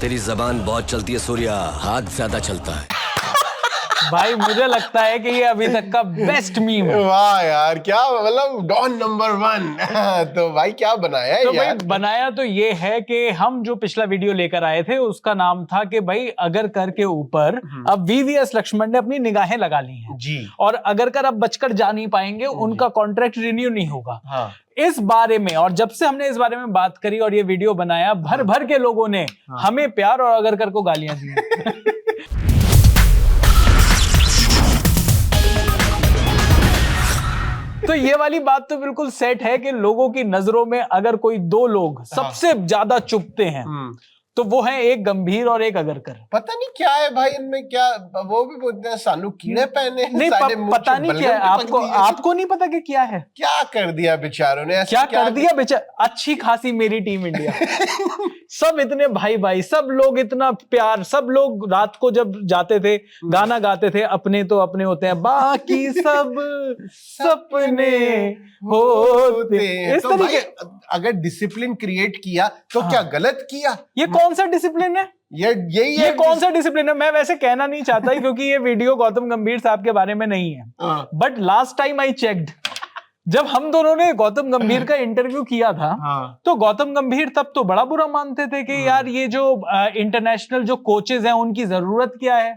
तेरी जबान बहुत चलती है सूर्या, हाथ ज्यादा चलता है। भाई मुझे लगता है कि ये अभी तक का बेस्ट मीम है। वाह यार, क्या मतलब डॉन नंबर 1। तो भाई क्या बनाया है तो यार? भाई बनाया तो ये है कि हम जो पिछला वीडियो लेकर आए थे उसका नाम था कि भाई अगर कर के ऊपर अब वीवीएस लक्ष्मण ने अपनी निगाहें लगा ली हैं जी। और अगर कर अब बचकर जा नहीं पाएंगे, उनका कॉन्ट्रैक्ट रिन्यू नहीं होगा। हाँ। इस बारे में, और जब से हमने इस बारे में बात करी और ये वीडियो बनाया, भर भर के लोगों ने हमें प्यार और अगर कर को गालियां दी। तो ये वाली बात तो बिल्कुल सेट है कि लोगों की नजरों में अगर कोई दो लोग सबसे ज्यादा चुभते हैं तो वो है एक गंभीर और एक अगर कर। पता नहीं क्या है भाई इनमें, क्या वो भी बोलते हैं सानू कीड़े पहने हैं, नहीं साले मुंह पता से नहीं क्या है, बलगम चिपक दी है। आपको नहीं पता कि क्या है, क्या कर दिया बेचारों ने, क्या कर दिया बेचारा। अच्छी खासी मेरी टीम इंडिया सब इतने भाई भाई, सब लोग इतना प्यार, सब लोग रात को जब जाते थे गाना गाते थे, अपने तो अपने होते हैं बाकी सब सपने होते। इस तो तरीके भाई अगर डिसिप्लिन क्रिएट किया तो क्या गलत किया? ये कौन सा डिसिप्लिन है? यही है। ये कौन सा डिसिप्लिन है? मैं वैसे कहना नहीं चाहता क्योंकि ये वीडियो गौतम गंभीर साहब के बारे में नहीं है, but last time I checked, जब हम दोनों ने गौतम गंभीर का इंटरव्यू किया था तो गौतम गंभीर तब तो बड़ा बुरा मानते थे कि यार ये जो इंटरनेशनल जो कोचेस हैं उनकी जरूरत क्या है।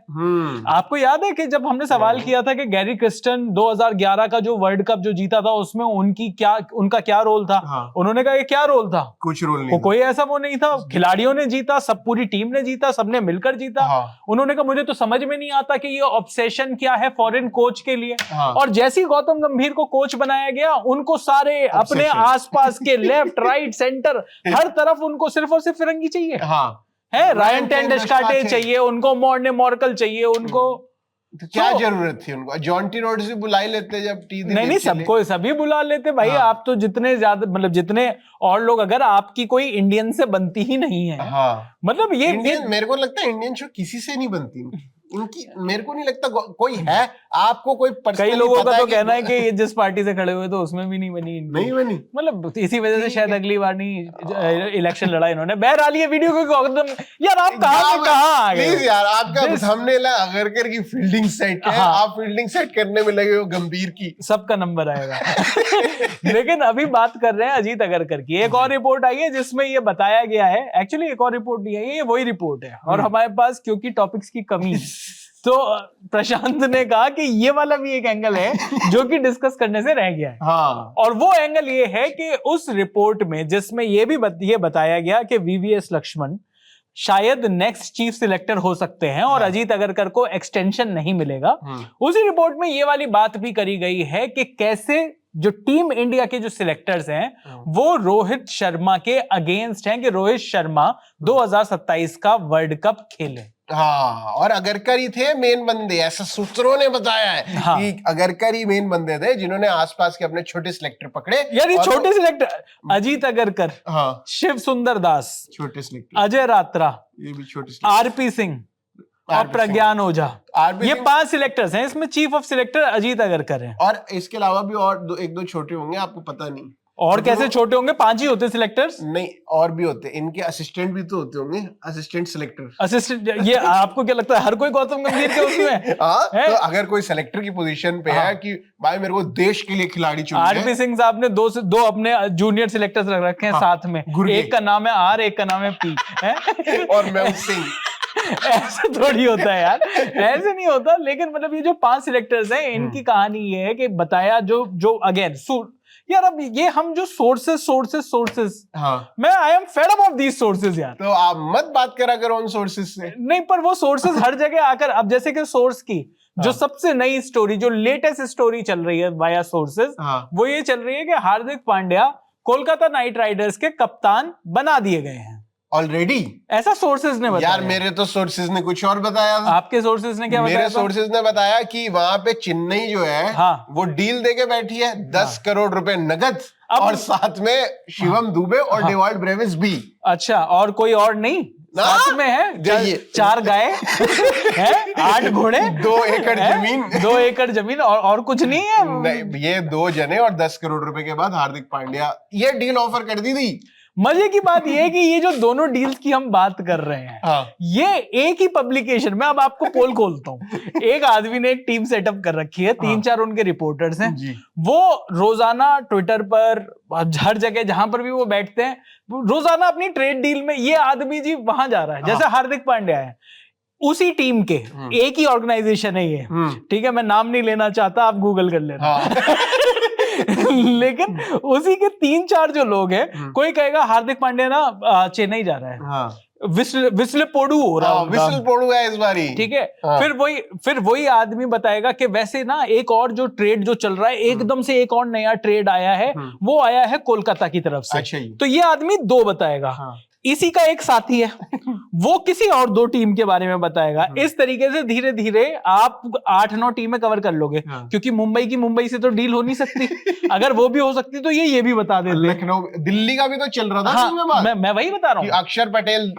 आपको याद है कि जब हमने सवाल किया था कि गैरी क्रिस्टन 2011 का जो वर्ल्ड कप जो जीता था उसमें उनका क्या रोल था, उन्होंने कहा ये क्या रोल था, कुछ रोल नहीं, कोई ऐसा वो नहीं था, खिलाड़ियों ने जीता, सब पूरी टीम ने जीता, सबने मिलकर जीता। उन्होंने कहा मुझे तो समझ में नहीं आता कि ये ऑब्सेशन क्या है फॉरेन कोच के लिए। और जैसे ही गौतम गंभीर को कोच बनाया गया, उनको सारे अपने आसपास के लेफ्ट राइट सेंटर हर तरफ उनको सिर्फ और सिर्फ फिरंगी चाहिए। है रायन टेंडुलकर चाहिए उनको, मॉर्ने मॉर्कल चाहिए उनको। तो क्या जरूरत थी उनको? जॉन्टी रोड्स भी बुला ही लेते जब नहीं सबको सभी बुला लेते भाई। आप तो जितने ज्यादा मतलब जितने और लोग, अगर आपकी कोई इंडियन से बनती ही नहीं है, मतलब ये मेरे को लगता है इंडियन शो किसी से नहीं बनती इनकी, मेरे को नहीं लगता कोई है। आपको कोई कई लोगों का तो कहना है कि ये जिस पार्टी से खड़े हुए तो उसमें भी नहीं बनी, मतलब इसी वजह से शायद अगली बार नहीं इलेक्शन लड़ा इन्होंने। बहरहाल ये वीडियो को यार आप कहाँ आ गए? प्लीज यार, आपका थंबनेल अगरकर की फील्डिंग सेट है, आप फील्डिंग सेट करने में लगे हो गंभीर की, सबका नंबर आएगा। लेकिन अभी बात कर रहे हैं अजीत अगरकर की। एक और रिपोर्ट आई है जिसमें ये बताया गया है, एक्चुअली एक और रिपोर्ट नहीं है, ये वही रिपोर्ट है और हमारे पास क्योंकि टॉपिक्स की कमी तो प्रशांत ने कहा कि ये वाला भी एक एंगल है जो कि डिस्कस करने से रह गया है। और वो एंगल ये है कि उस रिपोर्ट में जिसमें ये बताया गया कि वीवीएस लक्ष्मण शायद नेक्स्ट चीफ सिलेक्टर हो सकते हैं और अजीत अगरकर को एक्सटेंशन नहीं मिलेगा, उसी रिपोर्ट में ये वाली बात भी करी गई है कि कैसे जो टीम इंडिया के जो सिलेक्टर्स हैं वो रोहित शर्मा के अगेंस्ट हैं कि रोहित शर्मा 2027 का वर्ल्ड कप खेले। और अगरकर ही थे मेन बंदे, ऐसा सूत्रों ने बताया है कि अगरकर ही मेन बंदे थे जिन्होंने आसपास के अपने छोटे सिलेक्टर पकड़े। यार ये छोटे सिलेक्टर अजीत अगरकर, शिव सुंदर दास छोटे सिलेक्टर, अजय रात्रा ये भी छोटे, आरपी सिंह और प्रज्ञान ओझा, ये 5 सिलेक्टर्स हैं। इसमें chief of selector Ajit Agarkar हैं और इसके अलावा भी और एक दो छोटे होंगे, आपको पता नहीं। और कैसे छोटे होंगे? 5 ही होते सिलेक्टर्स? नहीं और भी होते, इनके असिस्टेंट भी तो होते होंगे, असिस्टेंट सिलेक्टर। असिस्टेंट ये आपको क्या लगता है हर कोई गौतम गंभीर के उसमें है? तो अगर कोई सिलेक्टर की पोजीशन पे है कि भाई मेरे को देश के लिए खिलाड़ी चुनना है, आरपी सिंह साहब ने दो अपने जूनियर सिलेक्टर्स रख रखे हैं साथ में, एक का नाम है आर, एक का नाम है पी और मैं सिंह। ऐसा थोड़ी होता है यार, ऐसे नहीं होता। लेकिन मतलब ये जो 5 सिलेक्टर्स हैं इनकी कहानी ये है कि बताया जो अगेन यार अब ये हम जो सोर्सेस मैं I am fed up of these sources यार। तो आप मत बात करा करो उन सोर्सेस से। नहीं पर वो सोर्सेस हर जगह आकर, अब जैसे कि सोर्स की जो सबसे नई स्टोरी, जो लेटेस्ट स्टोरी चल रही है वाया सोर्सेस, वो ये चल रही है कि हार्दिक पांड्या कोलकाता नाइट राइडर्स के कप्तान बना दिए गए हैं ऑलरेडी, ऐसा सोर्सेज ने बताया। यार मेरे तो सोर्सेज ने कुछ और बताया। आपके सोर्सेज ने क्या बताया? मेरे सोर्सेज ने बताया कि वहां पे चेन्नई जो है वो डील देके बैठी है 10 करोड़ रुपए नगद और साथ में शिवम दुबे और डेवाल्ड ब्रेविस भी। अच्छा, और कोई और नहीं साथ में है? 4 गाय है, 8 घोड़े, 2 एकड़ जमीन, 2 एकड़ जमीन और कुछ नहीं है। नहीं, ये 2 जने और 10 करोड़ रुपए के बाद हार्दिक पांड्या, ये डील ऑफर कर दी थी। मजे की बात ये है कि ये जो दोनों डील्स की हम बात कर रहे हैं, ये एक ही पब्लिकेशन में, अब आपको पोल खोलता हूँ, एक आदमी ने एक टीम सेटअप कर रखी है, 3-4 उनके रिपोर्टर्स हैं, वो रोजाना ट्विटर पर हर जगह जहां पर भी वो बैठते हैं, रोजाना अपनी ट्रेड डील में ये आदमी जी वहां जा रहा है, जैसे हार्दिक पांड्या है, उसी टीम के एक ही ऑर्गेनाइजेशन है ये, ठीक है, मैं नाम नहीं लेना चाहता, आप गूगल कर लेना। लेकिन उसी के 3-4 जो लोग हैं, कोई कहेगा हार्दिक पांड्या ना चेन्नई जा रहा है, विस्ल पोडू हो रहा है, विस्ल पोडू है इस बारी, ठीक है। फिर वही आदमी बताएगा कि वैसे ना एक और जो ट्रेड जो चल रहा है, एकदम से एक और नया ट्रेड आया है, वो आया है कोलकाता की तरफ से। तो ये आदमी 2 बताएगा, इसी का एक साथी है वो किसी और 2 टीम के बारे में बताएगा। इस तरीके से धीरे धीरे आप 8-9 टीमें कवर कर लोगे, क्योंकि मुंबई से तो डील हो नहीं सकती, अगर वो भी हो सकती तो ये भी बता देते। लखनऊ, दिल्ली का भी तो चल रहा था। हाँ, मैं वही बता रहा हूँ, अक्षर पटेल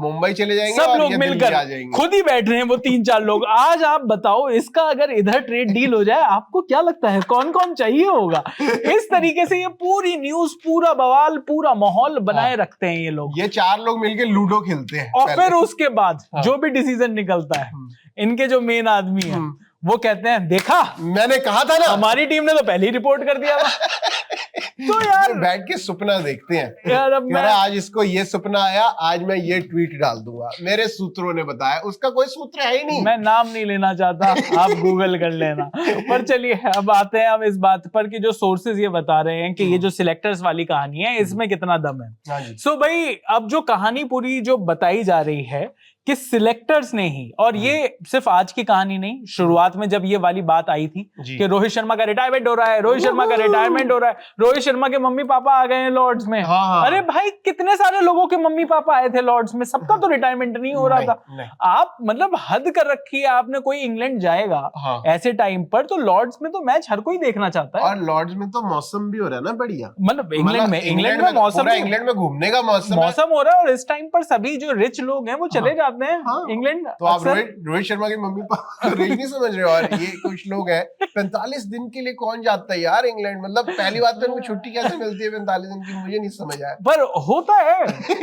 मुंबई चले जाएंगे, सब लोग मिलकर खुद ही बैठ रहे हैं वो 3-4 लोग। आज आप बताओ, इसका अगर इधर ट्रेड डील हो जाए, आपको क्या लगता है कौन कौन चाहिए होगा? इस तरीके से ये पूरी न्यूज, पूरा बवाल, पूरा माहौल बनाए रखते हैं ये लोग। 4 लोग मिलकर लूडो खेलते हैं, और फिर उसके बाद जो भी डिसीजन निकलता है, इनके जो मेन आदमी है वो कहते हैं, देखा मैंने कहा था ना, हमारी टीम ने तो पहले ही रिपोर्ट कर दिया था। तो यार बैठ के सपना देखते हैं यार, अब मैं आज इसको ये सपना आया, आज मैं ये ट्वीट डाल दूंगा, मेरे सूत्रों ने बताया, उसका कोई सूत्र है ही नहीं, मैं नाम नहीं लेना चाहता, आप गूगल कर लेना। पर चलिए अब आते हैं हम इस बात पर कि जो सोर्सेज ये बता रहे हैं कि ये जो सिलेक्टर्स वाली कहानी है, इसमें कितना दम है। सो भाई, अब जो कहानी पूरी जो बताई जा रही है कि सिलेक्टर्स ने ही, और ये सिर्फ आज की कहानी नहीं, शुरुआत में जब ये वाली बात आई थी कि रोहित शर्मा का रिटायरमेंट हो रहा है, रोहित शर्मा का रिटायरमेंट हो रहा है, रोहित शर्मा के मम्मी पापा आ गए हैं लॉर्ड्स में। अरे भाई, कितने सारे लोगों के मम्मी पापा आए थे लॉर्ड्स में, सबका तो रिटायरमेंट नहीं हो रहा था। आप मतलब हद कर रखी है आपने। कोई इंग्लैंड जाएगा ऐसे टाइम पर, तो लॉर्ड्स में तो मैच हर कोई देखना चाहता है, और लॉर्ड्स में तो मौसम भी हो रहा है ना बढ़िया, मतलब इंग्लैंड में मौसम, इंग्लैंड में घूमने का मौसम हो रहा है, और इस टाइम पर सभी जो रिच लोग हैं वो चले जाते हैं इंग्लैंड। तो आप रोहित शर्मा के मम्मी पापा रिच नहीं समझ रहे हो, और ये कुछ लोग हैं 45 दिन के लिए कौन जाता है यार इंग्लैंड, मतलब पहली बात तो उनको छुट्टी कैसे मिलती है 45 दिन की, मुझे नहीं समझ आया, पर होता है,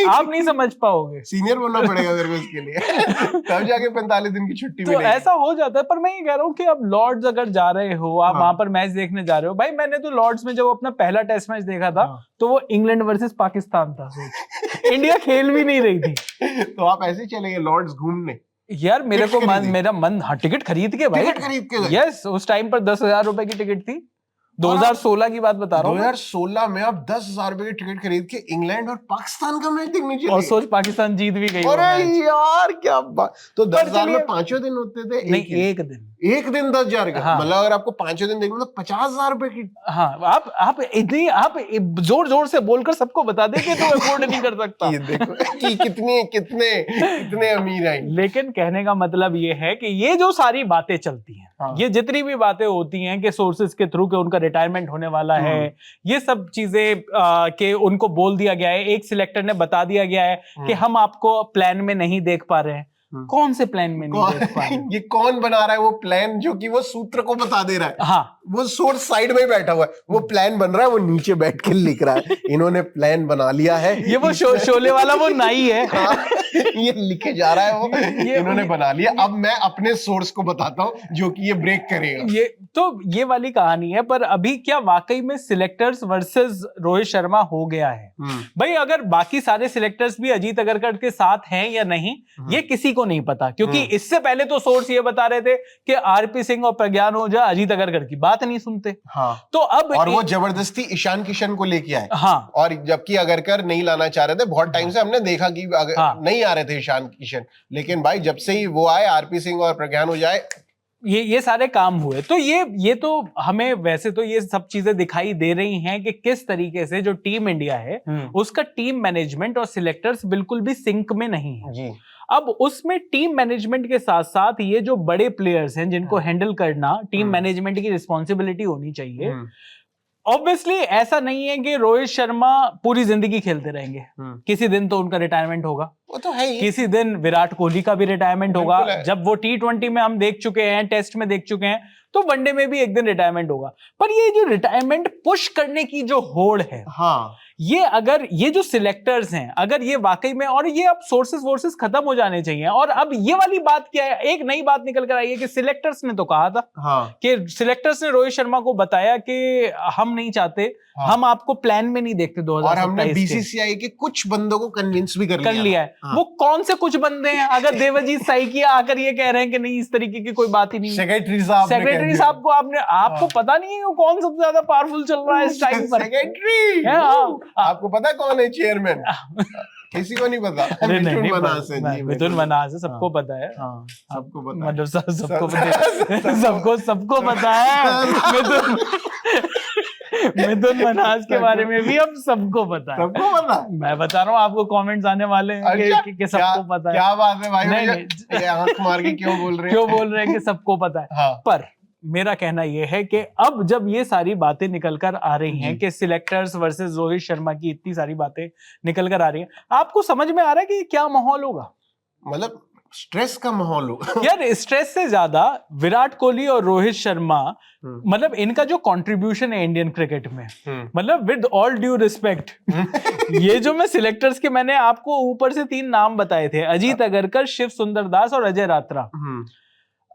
आप नहीं समझ पाओगे, सीनियर बनना पड़ेगा मेरे को इसके लिए, तब जाके 45 दिन की छुट्टी मिलेगी। तो ऐसा हो जाता है। पर मैं ये कह रहा हूँ कि अब लॉर्ड्स अगर जा रहे हो, आप वहां पर मैच देखने जा रहे हो, भाई मैंने तो लॉर्ड्स में जब अपना पहला टेस्ट मैच देखा था, तो वो इंग्लैंड वर्सेस पाकिस्तान था, इंडिया खेल भी नहीं रही थी। तो आप ऐसे चले गए लॉर्ड्स घूमने? यार मेरा मन टिकट खरीद के भाई, टिकट खरीद के? यस, उस टाइम पर 10,000 रुपए की टिकट थी, 2016 की बात बता रहा हूँ। 2016 में आप 10,000 रुपए की टिकट खरीद के इंग्लैंड और पाकिस्तान का मैच देखने चले, और सोच पाकिस्तान जीत भी गई। अरे यार क्या बात! तो 10,000 में 5 दिन होते थे? नहीं, एक दिन 10,000 का, मतलब अगर आपको 5 दिन देखना तो 50,000 रुपए की। हाँ, आप जोर जोर से बोलकर सबको बता दे कि तो अफोर्ड नहीं कर सकता। ये देखो कि कितने अमीर हैं। लेकिन कहने का मतलब ये है कि ये जो सारी बातें चलती हैं, ये जितनी भी बातें होती हैं कि सोर्सेज के थ्रू के उनका रिटायरमेंट होने वाला है, ये सब चीजें के उनको बोल दिया गया है, एक सिलेक्टर ने बता दिया गया है कि हम आपको प्लान में नहीं देख पा रहे हैं। कौन से प्लान में नहीं देख पा रहे? ये कौन बना रहा है वो प्लान, जो कि वो सूत्र को बता दे रहा है? हाँ, वो सोर्स साइड में बैठा हुआ है, वो प्लान बन रहा है, वो नीचे बैठ के लिख रहा है, इन्होंने प्लान बना लिया है। ये वो शोले वाला वो नाई है। ये लिखे जा रहा है, वो इन्होंने बना लिया, अब मैं अपने सोर्स को बताता हूँ जो कि ये ब्रेक करेगा। ये वाली कहानी है। पर अभी क्या वाकई में सिलेक्टर्स वर्सेस रोहित शर्मा हो गया है? भाई, अगर बाकी सारे सिलेक्टर्स भी अजीत अगरकर के साथ हैं या नहीं, ये किसी को नहीं पता, क्योंकि इससे पहले तो सोर्स ये बता रहे थे कि आरपी सिंह और प्रज्ञान ओझा अजीत अगरकर की बात नहीं सुनते। तो अब और वो जबरदस्ती ईशान किशन को लेके आए। हाँ, और जबकि अगरकर नहीं लाना चाह रहे थे, बहुत टाइम से हमने देखा कि नहीं आ रहे थे ईशान किशन, लेकिन भाई जब से ही वो आए, आरपी सिंह और प्रज्ञान ओझा आए, ये सारे काम हुए। तो ये तो हमें वैसे तो ये सब चीजें दिखाई दे रही हैं कि किस तरीके से जो टीम इंडिया है उसका टीम मैनेजमेंट और सिलेक्टर्स बिल्कुल भी सिंक में नहीं है जी। अब उसमें टीम मैनेजमेंट के साथ साथ ये जो बड़े प्लेयर्स हैं जिनको हैंडल करना टीम मैनेजमेंट की रिस्पॉन्सिबिलिटी होनी चाहिए। ऑब्वियसली ऐसा नहीं है कि रोहित शर्मा पूरी जिंदगी खेलते रहेंगे, किसी दिन तो उनका रिटायरमेंट होगा। वो तो है ही। किसी दिन विराट कोहली का भी रिटायरमेंट होगा। है। जब वो T20 में हम देख चुके हैं, टेस्ट में देख चुके हैं, तो वनडे में भी एक दिन रिटायरमेंट होगा। पर ये जो रिटायरमेंट पुश करने की जो होड़ है, हाँ, ये अगर ये जो सिलेक्टर्स हैं, अगर ये वाकई में, और ये अब सोर्सेस खत्म हो जाने चाहिए। और अब ये वाली बात क्या है, एक नई बात निकल कर आई है कि सिलेक्टर्स ने तो कहा था, हाँ, कि सिलेक्टर्स ने रोहित शर्मा को बताया कि हम नहीं चाहते, हाँ, हम आपको प्लान में नहीं देखते 2027 और हमने के। बीसीसीआई के कुछ बंदों को कन्विंस भी कर लिया है। हाँ। वो कौन से कुछ बंदे हैं? अगर देवजीत साइकिया आकर ये कह रहे हैं कि नहीं, इस तरीके की कोई बात ही नहीं, सेक्रेटरी साहब को आपको पता नहीं है वो कौन सबसे ज्यादा पावरफुल चल रहा है इस टाइम पर? सेक्रेटरी, आपको पता है कौन है चेयरमैन? किसी को नहीं पता। मिथुन मन्हास है, सबको पता है। सबको पता है, मतलब सबको पता है। मिथुन मन्हास के बारे में भी अब सबको पता है। सबको पता? मैं बता रहा हूँ, आपको कमेंट्स आने वाले हैं कि सबको पता है। क्या बात है भाई, नहीं, आंख मार के क्यों बोल रहे हैं कि सबको पता है। हाँ। पर मेरा कहना यह है कि अब जब ये सारी बातें निकल कर आ रही हैं कि सिलेक्टर्स वर्सेस रोहित शर्मा की इतनी सारी बातें निकल कर आ रही हैं, आपको समझ में आ रहा है कि क्या माहौल होगा? मतलब स्ट्रेस का माहौल हो। यार स्ट्रेस से ज्यादा विराट कोहली और रोहित शर्मा, मतलब इनका जो कंट्रीब्यूशन है इंडियन क्रिकेट में, मतलब विद ऑल ड्यू रिस्पेक्ट, ये जो मैं सिलेक्टर्स के मैंने आपको ऊपर से 3 नाम बताए थे, अजीत अगरकर, शिव सुंदर दास और अजय रात्रा।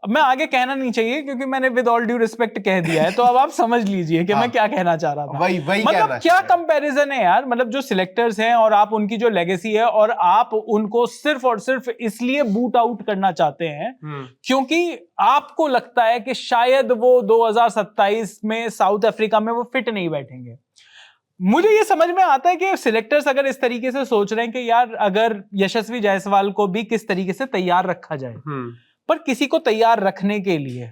मैं आगे कहना नहीं चाहिए क्योंकि मैंने विद ऑल ड्यू रिस्पेक्ट कह दिया है, तो अब आप समझ लीजिए कि मैं क्या कहना चाह रहा था। वही मतलब क्या कंपैरिजन है यार, मतलब जो सिलेक्टर्स हैं और आप उनकी जो लेगेसी है, और आप उनको सिर्फ और सिर्फ इसलिए बूट आउट करना चाहते हैं क्योंकि आपको लगता है कि शायद वो 2027 में साउथ अफ्रीका में वो फिट नहीं बैठेंगे। मुझे ये समझ में आता है कि सिलेक्टर्स अगर इस तरीके से सोच रहे हैं कि यार अगर यशस्वी जायसवाल को भी किस तरीके से तैयार रखा जाए, पर किसी को तैयार रखने के लिए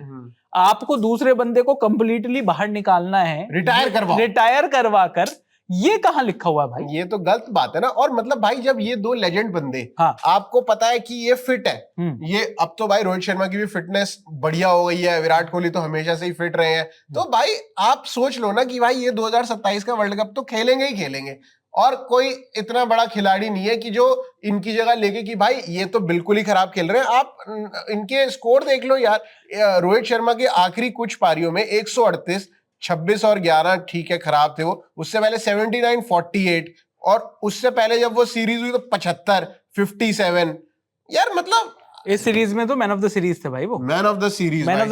आपको दूसरे बंदे को कंप्लीटली बाहर निकालना है, रिटायर करवा कर, ये कहां लिखा हुआ भाई? ये तो गलत बात है ना। और मतलब भाई जब ये 2 लेजेंड बंदे, हाँ, आपको पता है कि ये फिट है, ये अब तो भाई रोहित शर्मा की भी फिटनेस बढ़िया हो गई है, विराट कोहली तो हमेशा से ही फिट रहे हैं, तो भाई आप सोच लो ना कि भाई ये 2027 का वर्ल्ड कप तो खेलेंगे ही खेलेंगे, और कोई इतना बड़ा खिलाड़ी नहीं है कि जो इनकी जगह लेके कि भाई ये तो बिल्कुल ही खराब खेल रहे हैं। आप इनके स्कोर देख लो यार, रोहित शर्मा के आखिरी कुछ पारियों में 138, 26 और 11 ठीक है खराब थे वो, उससे पहले 79, 48, और उससे पहले जब वो सीरीज हुई तो 75, 57। यार मतलब इस सीरीज में तो मैन ऑफ द सीरीज थे भाई, वो मैन ऑफ द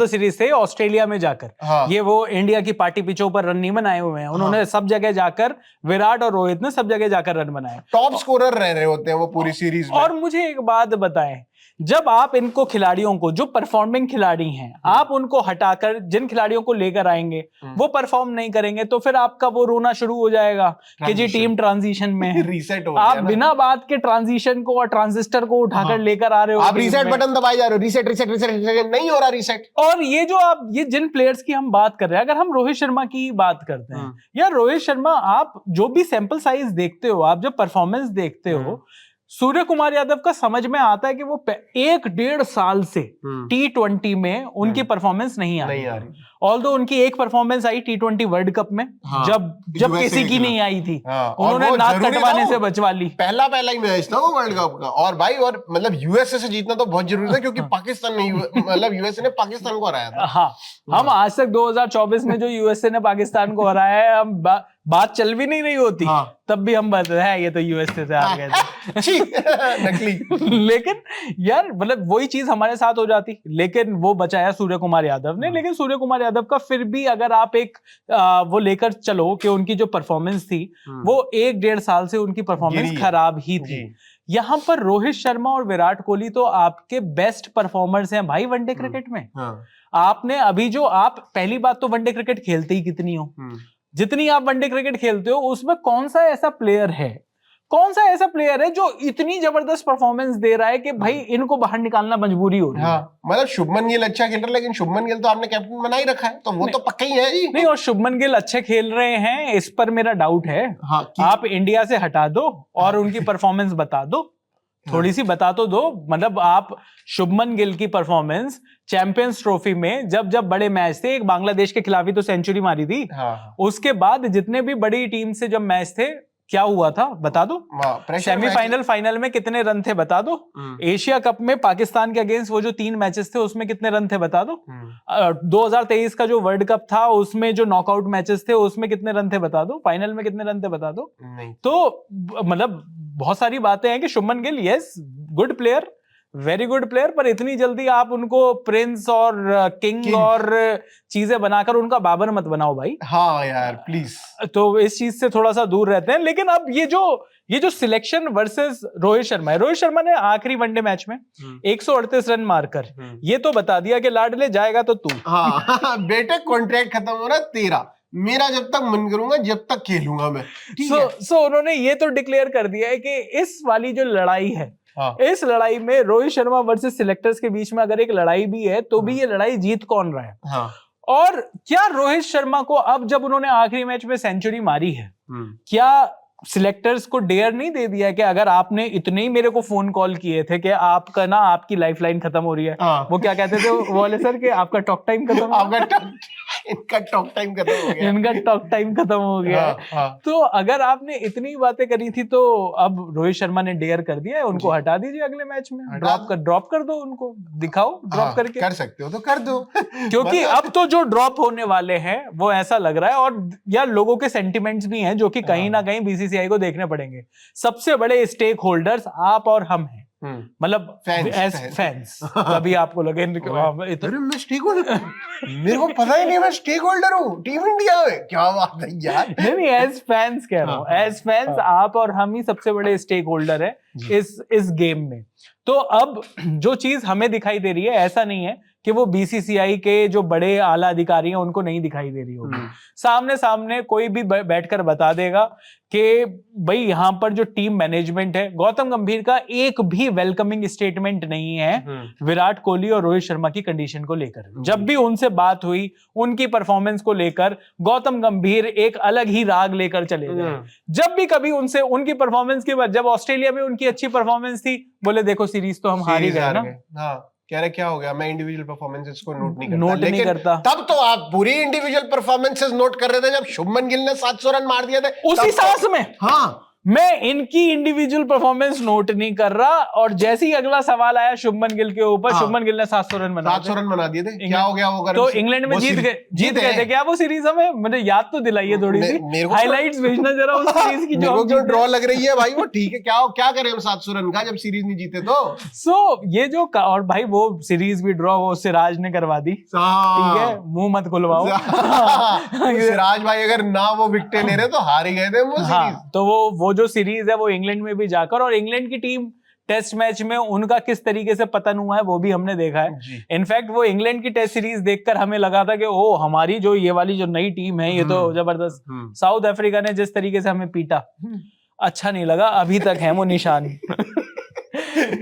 सीरीज थे ऑस्ट्रेलिया में जाकर। हाँ। ये वो इंडिया की पार्टी पिचों पर रन नहीं बनाए हुए हैं, उन्होंने हाँ। सब जगह जाकर, विराट और रोहित ने सब जगह जाकर रन बनाए, टॉप स्कोरर रह रहे होते हैं वो पूरी सीरीज में। और मुझे एक बात बताएं, जब आप इनको खिलाड़ियों को, जो परफॉर्मिंग खिलाड़ी हैं, आप उनको हटाकर जिन खिलाड़ियों को लेकर आएंगे वो परफॉर्म नहीं करेंगे, तो फिर आपका वो रोना शुरू हो जाएगा कि जी टीम ट्रांजिशन में है। रीसेट हो आप बिना बात के ट्रांजिशन को और ट्रांजिस्टर को उठाकर लेकर आ रहे हो, आप रीसेट बटन दबाए जा रहे हो, रीसेट नहीं हो रहा रीसेट। और ये जो आप ये जिन प्लेयर्स की हम बात कर रहे हैं, अगर हम रोहित शर्मा की बात करते हैं, यार रोहित शर्मा, आप जो भी सैंपल साइज देखते हो, आप जब परफॉर्मेंस देखते हो, सूर्य कुमार यादव का समझ में आता है कि वो 1-1.5 साल से T20 में उनकी परफॉर्मेंस नहीं आ रही। ऑल्दो उनकी एक परफॉर्मेंस आई T20 वर्ल्ड कप में, हाँ, जब किसी की नहीं आई थी, हाँ, उन्होंने नाक कटवाने से बचवा ली। पहला ही मैच था वो वर्ल्ड कप का, और भाई और मतलब यूएसए से जीतना तो बहुत जरूरी था क्योंकि पाकिस्तान ने मतलब यूएसए ने पाकिस्तान को हराया था। हाँ, हम आज तक 2024 में जो यूएसए ने पाकिस्तान को हराया है, हम बात चल भी नहीं रही होती, हाँ, तब भी हम बता है ये तो यूएसए से हार गए थे। नकली। लेकिन यार मतलब वही चीज हमारे साथ हो जाती, लेकिन वो बचाया सूर्य कुमार यादव ने। लेकिन सूर्य कुमार यादव का फिर भी अगर आप एक वो लेकर चलो कि उनकी जो परफॉर्मेंस थी वो 1-1.5 साल से उनकी परफॉर्मेंस खराब ही थी। यहाँ पर रोहित शर्मा और विराट कोहली तो आपके बेस्ट परफॉर्मर्स हैं भाई वनडे क्रिकेट में। आपने अभी जो, आप पहली बात तो वनडे क्रिकेट खेलते ही कितनी हो, जितनी आप वनडे क्रिकेट खेलते हो उसमें कौन सा ऐसा प्लेयर है जो इतनी जबरदस्त परफॉर्मेंस दे रहा है कि भाई इनको बाहर निकालना मजबूरी हो रही है। हाँ, मतलब शुभमन गिल अच्छा खेल रहा है, लेकिन शुभमन गिल तो आपने कैप्टन बना ही रखा है, तो वो तो पक्का ही है जी। नहीं, और शुभमन गिल अच्छे खेल रहे हैं, इस पर मेरा डाउट है। हाँ, आप इंडिया से हटा दो और उनकी परफॉर्मेंस बता दो, थोड़ी सी बता तो दो। मतलब आप शुभमन गिल की परफॉर्मेंस चैंपियंस ट्रॉफी में जब बड़े मैच थे, एक बांग्लादेश के खिलाफ ही तो सेंचुरी मारी थी, हाँ, उसके बाद जितने भी बड़ी टीम से जब मैच थे क्या हुआ था बता दो, pressure सेमीफाइनल फाइनल में कितने रन थे बता दो, एशिया कप में पाकिस्तान के अगेंस्ट वो जो 3 मैचेस थे उसमें कितने रन थे बता दो, 2023 का जो वर्ल्ड कप था उसमें जो नॉकआउट मैचेस थे उसमें कितने रन थे बता दो, फाइनल में कितने रन थे बता दो। नहीं। तो मतलब बहुत सारी बातें हैं कि Shubman Gill yes good player, very good player, पर इतनी जल्दी आप उनको प्रिंस और किंग और चीजें बनाकर उनका बाबर मत बनाओ भाई। हाँ यार प्लीज। तो इस चीज से थोड़ा सा दूर रहते हैं। लेकिन अब ये जो सिलेक्शन वर्सेस रोहित शर्मा है, रोहित शर्मा ने आखिरी वनडे मैच में 138 रन मारकर ये तो बता दिया कि लाडले जाएगा तो तू। हाँ बेटे कॉन्ट्रैक्ट खत्म हो रहा है तेरा, मेरा जब तक मन करूंगा जब तक खेलूंगा मैं। सो उन्होंने ये तो डिक्लेयर कर दिया है कि इस वाली जो लड़ाई है, इस लड़ाई में रोहित शर्मा वर्सेस सिलेक्टर्स के बीच में अगर एक लड़ाई भी है तो भी ये लड़ाई जीत कौन रहा है। और क्या रोहित शर्मा को अब जब उन्होंने आखिरी मैच में सेंचुरी मारी है, क्या सिलेक्टर्स को डेयर नहीं दे दिया कि अगर आपने इतने ही मेरे को फोन कॉल किए थे कि आपका ना आपकी लाइफलाइन खत्म हो रही है, वो क्या कहते थे वो वाले सर कि आपका टॉक टाइम खत्म, इनका टॉक टाइम खत्म हो गया, इनका टॉक टाइम खत्म हो गया। तो अगर आपने इतनी बातें करी थी तो अब रोहित शर्मा ने डेयर कर दिया है, उनको हटा दीजिए अगले मैच में, ड्रॉप कर दो उनको, दिखाओ ड्रॉप करके। कर सकते हो तो कर दो क्योंकि अब तो जो ड्रॉप होने वाले हैं वो ऐसा लग रहा है, और यार लोगों के सेंटिमेंट्स भी हैं जो कि कहीं ना कहीं बीसीसीआई को देखने पड़ेंगे। सबसे बड़े स्टेक होल्डर्स आप और हम हैं, मतलब फैंस। कभी आपको लगे मैं स्टेक होल्डर, मेरे को पता ही नहीं मैं स्टेक होल्डर हूँ टीम इंडिया में, क्या बात है यार। नहीं एज फैंस कह रहा हूँ, एज फैंस आप और हम ही सबसे बड़े स्टेक होल्डर है इस गेम में। तो अब जो चीज हमें दिखाई दे रही है, ऐसा नहीं है कि वो बीसीसीआई के जो बड़े आला अधिकारी हैं उनको नहीं दिखाई दे रही होगी। सामने सामने कोई भी बैठकर बता देगा कि भाई यहाँ पर जो टीम मैनेजमेंट है, गौतम गंभीर का एक भी वेलकमिंग स्टेटमेंट नहीं है विराट कोहली और रोहित शर्मा की कंडीशन को लेकर। जब भी उनसे बात हुई उनकी परफॉर्मेंस को लेकर गौतम गंभीर एक अलग ही राग लेकर चले गए। जब भी कभी उनसे उनकी परफॉर्मेंस के बाद, जब ऑस्ट्रेलिया में उनकी अच्छी परफॉर्मेंस थी, बोले देखो सीरीज तो हम हार ही गए ना। कह रहे क्या हो गया, मैं इंडिविजुअल परफॉर्मेंसेस को नोट नहीं करता। तब तो आप पूरी इंडिविजुअल परफॉर्मेंसेस नोट कर रहे थे जब शुभमन गिल ने 700 रन मार दिए थे उसी सांस में। हाँ मैं इनकी इंडिविजुअल परफॉर्मेंस नोट नहीं कर रहा, और जैसे ही अगला सवाल आया शुभमन गिल के ऊपर, शुभमन गिल ने 700 रन बना दिए थे। क्या हो गया वो, तो इंग्लैंड में जीत गए थे क्या वो सीरीज? हमें मुझे याद तो दिलाइए थोड़ी सी, हाइलाइट्स भेजना जरा उस सीरीज की जो ड्रॉ लग रही है भाई। वो ठीक है, क्या करें हम 700 रन का जब सीरीज नहीं जीते तो। सो ये जो, और भाई वो सीरीज भी ड्रॉ वो सिराज ने करवा दी, ठीक है, मुंह मत खुलवाओ। सिराज भाई अगर ना वो विकेट ले रहे तो हार ही गए थे वो सीरीज। तो वो जो सीरीज है वो इंग्लैंड में भी जाकर, और इंग्लैंड की टीम टेस्ट मैच में उनका किस तरीके से पतन हुआ है वो भी हमने देखा है। इनफैक्ट वो इंग्लैंड की टेस्ट सीरीज देखकर हमें लगा था कि ओ हमारी जो ये वाली जो नई टीम है ये तो जबरदस्त। साउथ अफ्रीका ने जिस तरीके से हमें पीटा, अच्छा नहीं लगा, अभी तक है वो निशान।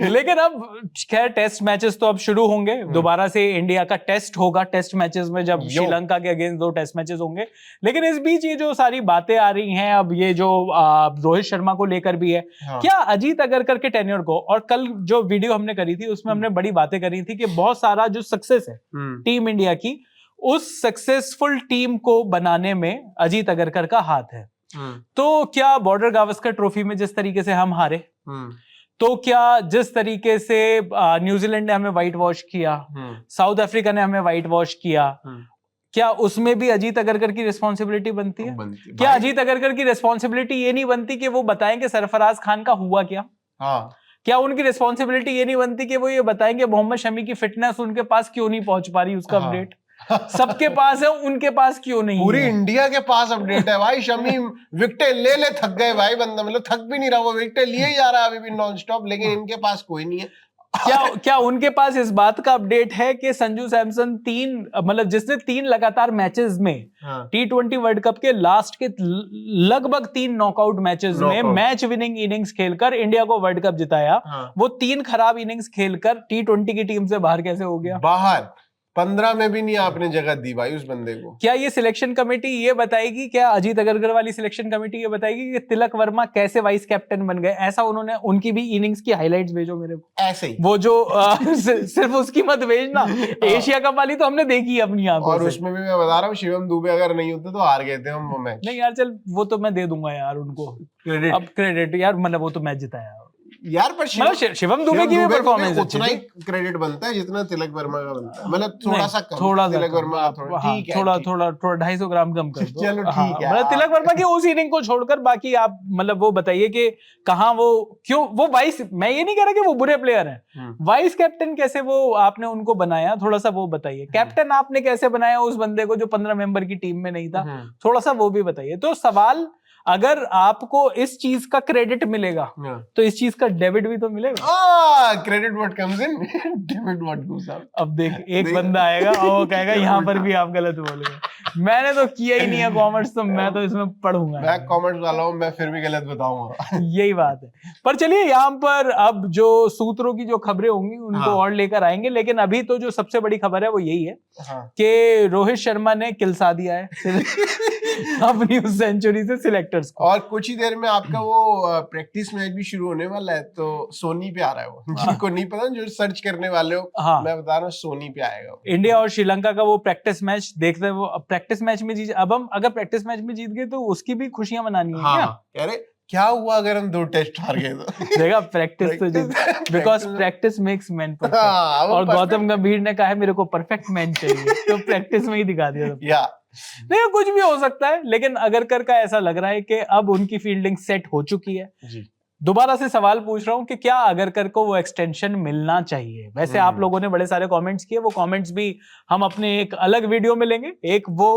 लेकिन अब खैर टेस्ट मैचेस तो अब शुरू होंगे, दोबारा से इंडिया का टेस्ट होगा टेस्ट मैचेस में, जब श्रीलंका के अगेंस्ट 2 टेस्ट मैचेस होंगे। लेकिन इस बीच ये जो सारी बातें आ रही हैं, अब ये जो रोहित शर्मा को लेकर भी है, क्या अजीत अगरकर के टेन्योर को, और कल जो वीडियो हमने करी थी उसमें हमने बड़ी बातें करी थी कि बहुत सारा जो सक्सेस है टीम इंडिया की, उस सक्सेसफुल टीम को बनाने में अजीत अगरकर का हाथ है। तो क्या बॉर्डर गावस्कर ट्रॉफी में जिस तरीके से हम हारे, तो क्या जिस तरीके से न्यूजीलैंड ने हमें व्हाइट वॉश किया, साउथ अफ्रीका ने हमें व्हाइट वॉश किया, क्या उसमें भी अजीत अगरकर की रिस्पॉन्सिबिलिटी बनती है? क्या अजीत अगरकर की रिस्पॉन्सिबिलिटी ये नहीं बनती कि वो बताएं कि सरफराज खान का हुआ क्या? क्या उनकी रिस्पॉन्सिबिलिटी ये नहीं बनती कि वो ये बताएं कि मोहम्मद शमी की फिटनेस उनके पास क्यों नहीं पहुंच पा रही, उसका अपडेट सबके पास है, उनके पास क्यों नहीं? पूरी इंडिया के पास अपडेट है भाई। शमी विकेट ले थक गए भाई, बंदा मतलब थक भी नहीं रहा, वो विकेट लिए ही जा रहा है अभी भी नॉन स्टॉप, लेकिन इनके पास कोई नहीं है। क्या उनके पास इस बात का अपडेट है कि संजू सैमसन मतलब जिसने 3 लगातार मैचेस में T20 वर्ल्ड कप के लास्ट के लगभग 3 नॉकआउट मैचेस में मैच विनिंग इनिंग्स खेलकर इंडिया को वर्ल्ड कप जिताया, वो 3 खराब इनिंग्स खेलकर T20 की टीम से बाहर कैसे हो गया? बाहर 15 में भी नहीं आपने जगह दी भाई उस बंदे को। क्या ये सिलेक्शन कमेटी ये बताएगी, क्या अजीत अग्रकर वाली सिलेक्शन कमेटी ये बताएगी कि तिलक वर्मा कैसे वाइस कैप्टन बन गए? ऐसा उन्होंने उनकी भी इनिंग्स की हाइलाइट्स भेजो मेरे को, ऐसे ही वो जो सिर्फ उसकी मत भेजना, एशिया कप वाली तो हमने देखी अपनी आंखों और से। उसमें भी मैं बता रहा हूँ शिवम दुबे अगर नहीं होते तो हार गए थे हम वो मैच। नहीं यार चल, वो तो मैं दे दूंगा यार उनको क्रेडिट अब क्रेडिट यार, मतलब वो तो मैच जिताया यार, पर मतलब शिवम दुबे की भी परफॉर्मेंस उतना ही क्रेडिट बनता है जितना तिलक वर्मा का बनता है, मतलब थोड़ा सा कम, थोड़ा तिलक वर्मा का थोड़ा ठीक है, थोड़ा ठीक। थोड़ा 250 ग्राम कम कर दो। चलो ठीक हाँ, है। मतलब तिलक वर्मा की उस इनिंग को छोड़कर बाकी आप मतलब वो बताइए कि कहाँ वो, क्यों वो वाइस, मैं ये नहीं कह रहा कि वो बुरे प्लेयर हैं, वाइस कैप्टन कैसे वो आपने उनको बनाया, थोड़ा सा वो बताइए। कैप्टन आपने कैसे बनाया उस बंदे को जो 15 मेंबर की टीम में नहीं था, थोड़ा सा वो भी बताइए। तो सवाल, अगर आपको इस चीज का क्रेडिट मिलेगा तो इस चीज का डेबिट भी तो मिलेगा। Credit what comes in, debit what goes out. अब देख, एक बंदा आएगा और वो कहेगा यहाँ पर भी आप गलत बोल गए। मैंने तो किया ही नहीं है कॉमर्स, तो मैं तो इसमें पढ़ूंगा। मैं कॉमर्स वाला हूँ, मैं फिर भी गलत बताऊंगा। यही बात है। पर चलिए यहाँ पर अब जो सूत्रों की जो खबरें होंगी उनको और लेकर आएंगे, लेकिन अभी तो जो सबसे बड़ी खबर है वो यही है कि रोहित शर्मा ने किलसा दिया है अपनी उस सेंचुरी से सिलेक्टर्स को। और कुछ ही देर में आपका वो प्रैक्टिस मैच भी शुरू होने वाला है, तो सोनी पे आ रहा है वो। जिनको नहीं पता, जो सर्च करने वाले हो, मैं बता रहा हूँ सोनी पे आएगा। इंडिया और श्रीलंका का वो प्रैक्टिस मैच देखते हैं। वो प्रैक्टिस मैच में जीत, अब हम अगर प्रैक्टिस मैच में जीत गए तो उसकी भी खुशियां मनानी है। कह रहे क्या हुआ अगर हम 2 टेस्ट हार गए तो? देखा, प्रैक्टिस तो because practice makes man perfect. और गौतम गंभीर ने कहा है मेरे को परफेक्ट मैन चाहिए, तो प्रैक्टिस में ही दिखा दिया। नहीं, कुछ भी हो सकता है, लेकिन अगरकर का ऐसा लग रहा है कि अब उनकी फील्डिंग सेट हो चुकी है। दोबारा से सवाल पूछ रहा हूं कि क्या अगरकर को वो एक्सटेंशन मिलना चाहिए? वैसे आप लोगों ने बड़े सारे कमेंट्स किए, वो कमेंट्स भी हम अपने एक अलग वीडियो में लेंगे। एक वो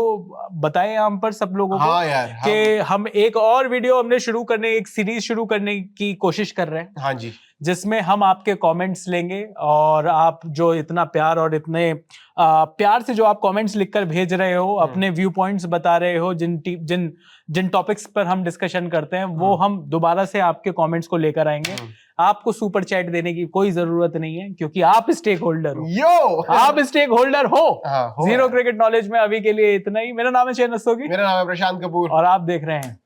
बताएं हम पर सब लोगों को कि हम एक और वीडियो हमने शुरू करने, एक सीरीज शुरू करने की कोशिश कर रहे हैं, जिसमें हम आपके कमेंट्स लेंगे। और आप जो इतना प्यार और इतने प्यार से जो आप कमेंट्स लिखकर भेज रहे हो, अपने व्यू पॉइंट्स बता रहे हो, जिन टॉपिक्स पर हम डिस्कशन करते हैं, वो हम दोबारा से आपके कमेंट्स को लेकर आएंगे। आपको सुपर चैट देने की कोई जरूरत नहीं है, क्योंकि आप स्टेक होल्डर हो। आप स्टेक होल्डर हो। जीरो क्रिकेट नॉलेज में अभी के लिए इतना ही। मेरा नाम है चयन रस्तोगी। मेरा नाम है प्रशांत कपूर। और आप देख रहे हैं